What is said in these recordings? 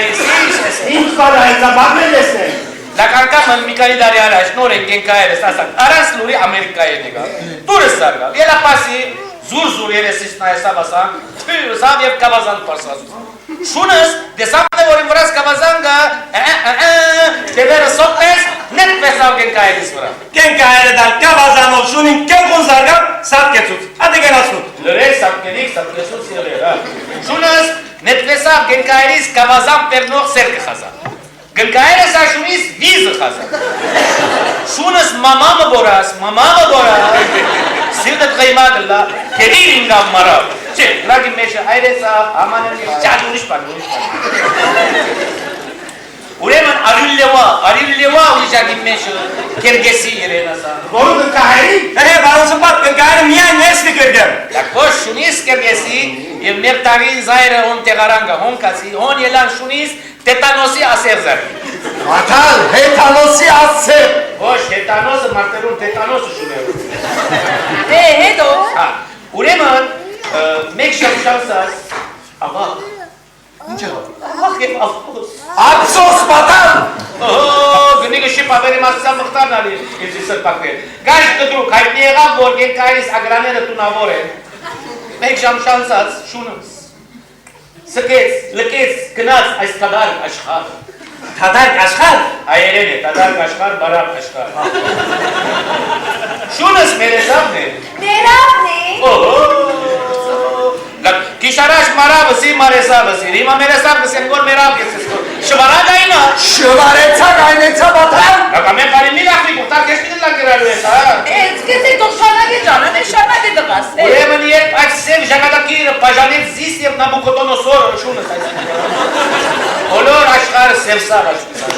գենկայրիս Ինչ կալայցա բաղմել եսնեն Լակարկամն մի կարի դարի առաջ նոր են գենկայրս ասակ Արանց լուրի Ամերիկայի են եկալ Տուրս սարգալ Ելապասի զուր երեսից նայեսավ ասան Թույրսավ և կավազան պարսազում Շունս դեսամն է որ իմ վրաս կավազան գա Դևերը սոտես նետ վեսավ գենկայրիս վրա Գենկայրը դալ կավազանով շունին կենքուն զարգալ սատկեցուց Ադի գենասնուտ Լրեք սատկենիք սատկեցուց եղեր Շունս նետ վեսավ գենկայրիս կավազան պերնող սերկը խազան Գնկայրս աշունիս վիզը խազան Շունս մամամը բորաս Սիրտըտ ғեյմադլա Կերիր ինգավ մարավ Չէ, լագի մեջը այրեսավ, ամանեմ Ճատ ուրիշ պան Ուրեմն արիլլեվա ուրիշակի մեջը Կերգեսի երեն ասան Որու գնկահերի վանոսպատ գնկայրը միայն ներսի կրգեմ Լակ ոչ շունիս կերգեսի Եվ մեր տարին զայրը հոն տեղարանգա Հոն կացի, հոն ելան շունիս Տետանոսի ասեր զարի Ատալ, հետանոսի ասեր Ոչ, հետանոսը մարտերուն տետանոսը շուներու հետո Ուրեմն, մեկ շամշամսած Աղաղ Ինչ է Աղաղ և աղաղ Ացոս պատալ Գնիգը շիպ ավերի մասցան մղտարն ալի Իզի սրպակվեր Գաշ կտրուկ, հայտնի եղավ, որ գենկայրիս ագրաները տունավոր են Մեկ շամշամսած շունս Սկեց, լկեց, գնաց այս տադարկ աշխար Տադարկ աշխար Այերեն է, տադարկ աշխար, բարավ աշխար Շունս մերեսավն է Ներավն է Կիշարաշ մարավսի մարեսավսի Հիմա մերեսավս են գոր մերավ կեսես Շվարակ այնա Շվարեցակ այնեցա բատան Կամեն բարի մի լախվի կուղտար կեշմին լանգերալու ես Էցկեցի տող շարնագի ճանան է շարնագի դղաս Ուրեմն երբ այդ սև ժագադակիրը պաժանեց զիս և նաբուկոտոնոսորը շունս Բոլոր աշխարը սևսավ աշխուսան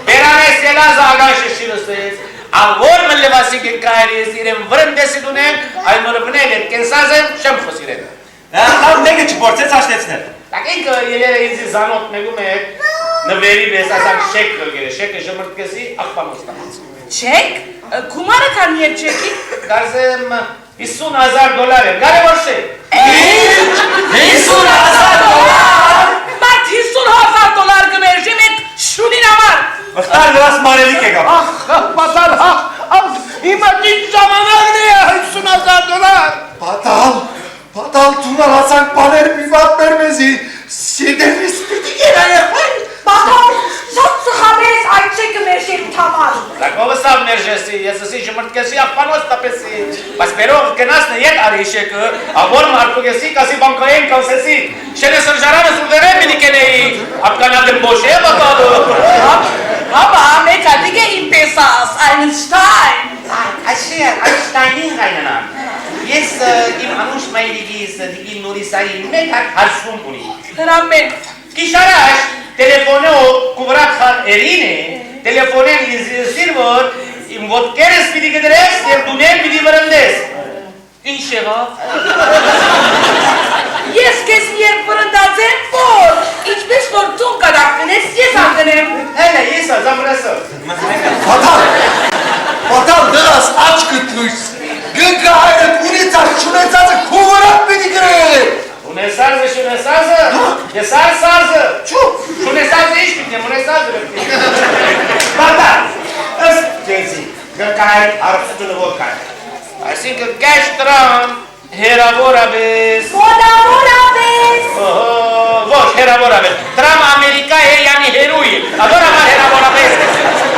Բերանես ելազը ագանշը շիրըսեց Ավոր մլևասի գենկայրիս իրեն վրըմ դեսի դունեն Այն մրվնել են կենսազ են շեմ խոսիրեն Աղ մեկը չպորցեց աշտեցնել Տակ ինքը ելերը ինձի զանոտ մեգում է Նվերի բես ասակ շեք գլգեր է Շեկը ժմրտկեսի աղպանոց տամից Չեք? Կումարը կան ետ չեկի? Գարզեմ $50,000 է Գարե որ շեք 50,000 Մարդ $50,000 գմերժի մեկ շունին համար Վխտար լրաս մարելիք է գավ Պատալ, հիմա ինչ ժամանակն է $50,000 Պատալ տունար ասանք բաներ միվատ մերմեզի Սիդերվիս պիտի գերայախայն Պատալ, շատ սխավես այդ չեկը մերժի թամար Լակովը սավ մերժեսի, ես ասի ժմրտկեսի աղպանոց տապեսի Բայց բերով կնասն է ետ արի շեկը Ավոր մարդուգեսի կասի բանկային կոնսեսի Շենե սրժարանը սուրդերը մինի կենեի Ապկանադեմ բոշ է բատալը Հապա, մեկ ադիգ է իմ պեսաս, Այնշտայն Այնշտայնին ғայնանան Ես իմ անուշ մայրիգիս դիգին նորիսային մեկ հակ հարսվում ունի Հրամեն Կիշարաշ տելեֆոնով կուվրակ խարերին է Տելեֆոնեն իզիր որ իմ ոտկերս պիտի գդրես և դունել պիտի վրնդես Ինչ եղավ? Ես կես երբ վրնդած եմ որ Ինչպես որ ծուն կադակնես ես անգնեմ Հելը ես ազամրասը Պատալ դրաս աչկըտ լույս Գնկահայրըտ ունիցած չունեցածը կուվրակ պիտի գրել Ունեսազը շունեսազը Եսար սազը Շունեսազը ինչ պիտի ունեսազը Պատալ Ըստ կենզի Գնկահայր արպսուտունը որ կայր Այսինքը կեշ տրամ հերավոր աբես Մոդավոր աբես Ոչ հերավոր աբես Տրամ ամերիկա է յանի հերույ Ավոր ամար հերավոր աբես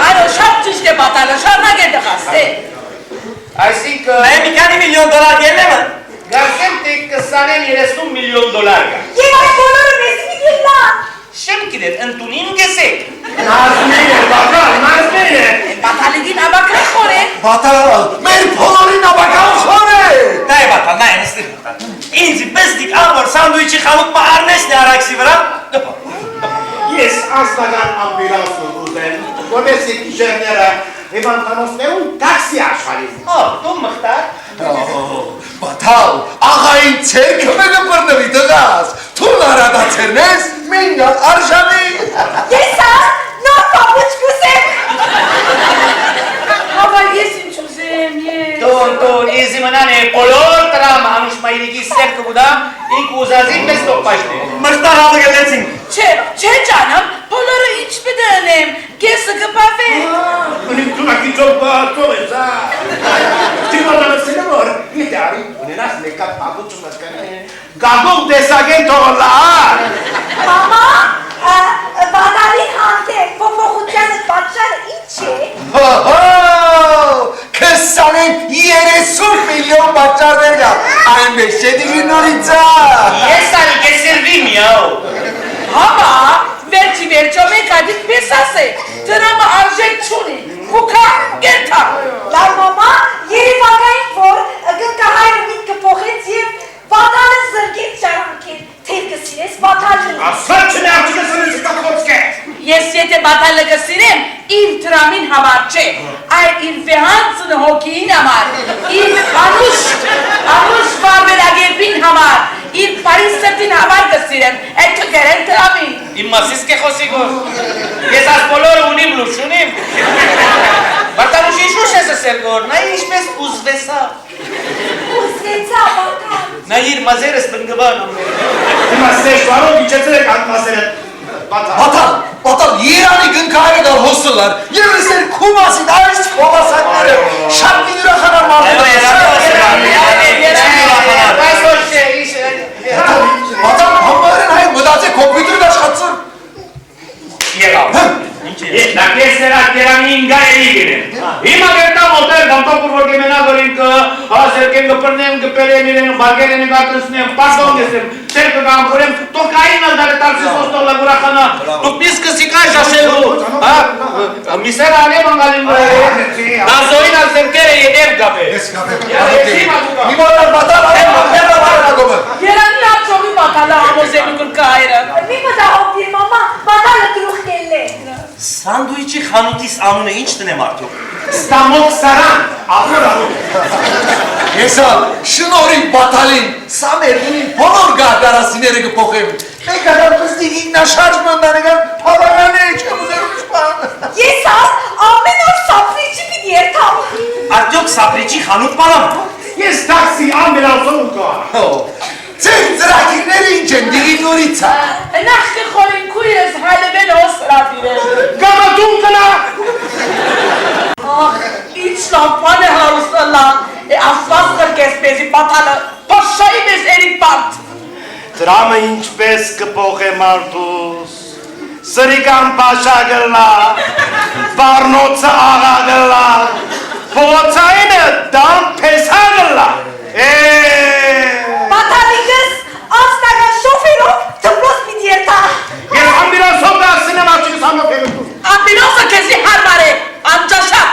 Այո, շատ ճիշտ է պատալը, շարնակ է դղաս Այսինքը Նայ մի քանի միլիոն դոլար գերնեմը Գարսեմ թե 20-30 միլիոն դոլար գա Եվ այդ բոլորը մեզ մի գիլան Շեմ կիդետ, ընտունին գեսեք Նազմին է, բատալ, նազմին է Պատալիգին աբակրը խոր է Պատալ, մեր փոլորին աբական խոր է Նայ բատալ, նայ նստիր Ինձի բեստիկ ավոր սանդուիչի խանութ պարնեսն է արաքսի վրա Ես անձնական ամբիլանսն ուզեմ Որպեսի կիշերները հիվանդանոցներում տաքսի աշխարհից դու մխտար Պատալ, աղային ցերքը մենը բռնվի դղաս Թուն արադացերն ես, մինյալ արժանի Ես նոր պապուչ կուսեմ Հավա ես ինչ ուզեմ, ես Տոն, իզի մնան է բոլոր տրամ անուշ մայրիգի սեր կբուդամ ինք ուզազին մեզ տոպաշներ։ Մշտարավը գելեցին։ Չէ ջանım, բոլորը ինչ պդնեմ, կեսը կպավեմ։ Ունիմ թունակի ծով բատով ես, Տիվոդանը սենավոր, գիտարի, ունենաս մեկապ աղուծում ասկանը։ Գագող տեսագեն թողլար։ Մամա, բանալին հանդեպ փոփոխությանը պատճառը ինչ է։ Հո, 20-30 միլիոն պատճառներ կա, այնպես չէ դիգի նորիցա։ Ես արի կեսերվի միավ։ Համա, վերջի վերջո մենք ադիք պես ասեք, դրամը արժեք չունի, կուքա գերթա։ Լավ մամա, երևակային որ գնկահայրը միտքը փոխեց և բանալը զրգեց ճարանքել, թեր կսիրես բատալին։ Ասալ չնե աղջիկը սնից կատխոցք է։ Ես եթե բատալը կսիրեմ, իր տրամին համար չէ, այլ իր վեհանցն հոգին համար, իր անուշ բարբերագերբին համար, իր պարիս սրտին համար կսիրեմ, այդ կգերեն տրամին։ Իմ մասիս կե խոսի գոր։ Ես աս բոլորը ունիմ լուշ ունիմ։ Բարտանուշի շուշ ես ասեր գոր, նա ինչպես ուզվեսա։ Ուզվեցա բատալ։ Նա իր մազերս տնգվան ամեն։ Հիմա սեշվարով իջեցել եք ատմասերը բատալ։ Պատալ Երանի գնքայրը գալ հոսելար, և լսեր կումասին այս կովասանները, շատ մին ուրախանար Պատալ համարեն հայ մդացե կոմպյուտերն աշխատսın։ Եղավ։ Դա կեսերա կերամին գայելի գիրեն։ Հիմա գերտա մոտեր բամտոպուր որ գեմենա գորինքը, ասերկեն գպրնեմ, գպերեմ իրեն, բարգերեն գարտնսնեմ, պաշտոն գեսեմ, սեր կգամ կորեմ, տոկային ալդարը տարսիս ոստորլա գուրախանա, տուք միս կսիկա շաշելու, միսեր ալեմ անգալին դազոին ասերկերը եդև գապե։ Իմորան պատալ այլ մոտերը վարնագոմը։ Երանին ատչողի բատալը համոզելու կրկայրը։ Մի մտահոգվիր մամա, բատալը դրուխ կելն է։ Սանդուիչի խանութիս անունը ինչ տնեմ արդյոք։ Ստամոք սարան, աղոր աղոր։ Եսալ, շնորին բատալին, սամերդունին բոլոր գարդարասիները կպոխեմ։ Մեկ ադար պստիկ իննաշարջ մնդանեգան պավարաները չեմ ուզերում շպան։ Ես աս ամեն օր սապրիչի պիտի երթամ։ Արդյոք սապրիչի խանութ պարամ։ Ես տաքսի ամբելանսով ու կա։ Ձեր ծրագիրները ինչ են դիգի նորիցա։ Նախ կխորին քույրս հայլվել հոսրատիրել։ Գամատուն կնա։ Ախ, ինչ լավ բան է հարուստալան, ասված կրկես մեզի բատալը, պաշայի մեզ էրիկ բանտ։ Դրամը ինչպես կպոխե մարդուս, սրիկան պաշա գլա, պարնոցը աղա գլա, փողոցայինը դամ պեսա գլա, Բատալիկս աստագան շոֆերով դպրոց պիտի երթա։ ես ամբիրանսով դասինեմ աղջիկս համով եմ Ամբինոսը կեզի հարմար է, անջաշատ։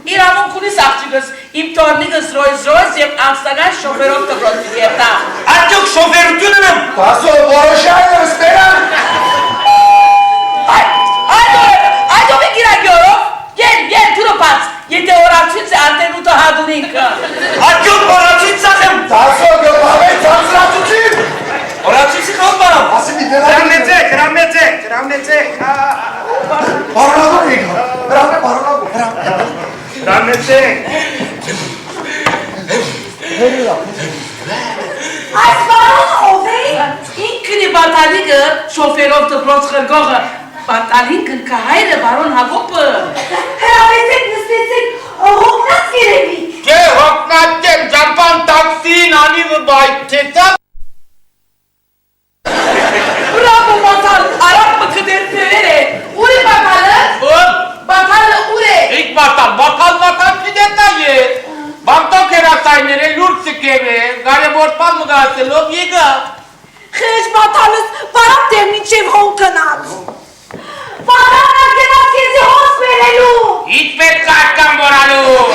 Իրավունք ունիս աղջիկս, իմ տորնիկս ռոյզ և ամստական շոֆերով դպրոց պիտի երթա։ Արդյոք շոֆերությունն եմ։ Բասո որոշայինը սպերան։ Այդ ով է գիրագյորով, գել թուրոպած, եթե օրացույց է արդեն ուտը հադունինքը։ Արդյոք օրացույց ծախեմ։ Բասո գլավե ծանցրացուցին։ Օրացույցի խանութ պարամ։ Ասիմի դրանի։ Հրամեցեք, Բարոնագո եկա, հրամե բարոնագո, հրամեցեք, Այս բարոնը ով է։ Ինքնի բատալիկը շոֆերով դպրոց խրգողը, բատալին կնկահայրը բարոն հագոպը։ Հրավեցեք նստեցեք հոգնած կերևի։ Չէ, հոգնած չեմ, ճամպան տաքսին անիվը բայթետա։ Բրավո բատալ, արապ մկդերներ է, ուր է բատալը։ Բատալը ուր է։ Իք բատալ չիդետա է։ Բամտոք երատայները լուրդ սկև է, գարևոր պան մգացելով եգա։ Խեջ բատալս բարապ դեր մինչև հոն կնած։ Բատալը գնաց կեզի հոս վերելու։ Իչ պետք արկան բորալու։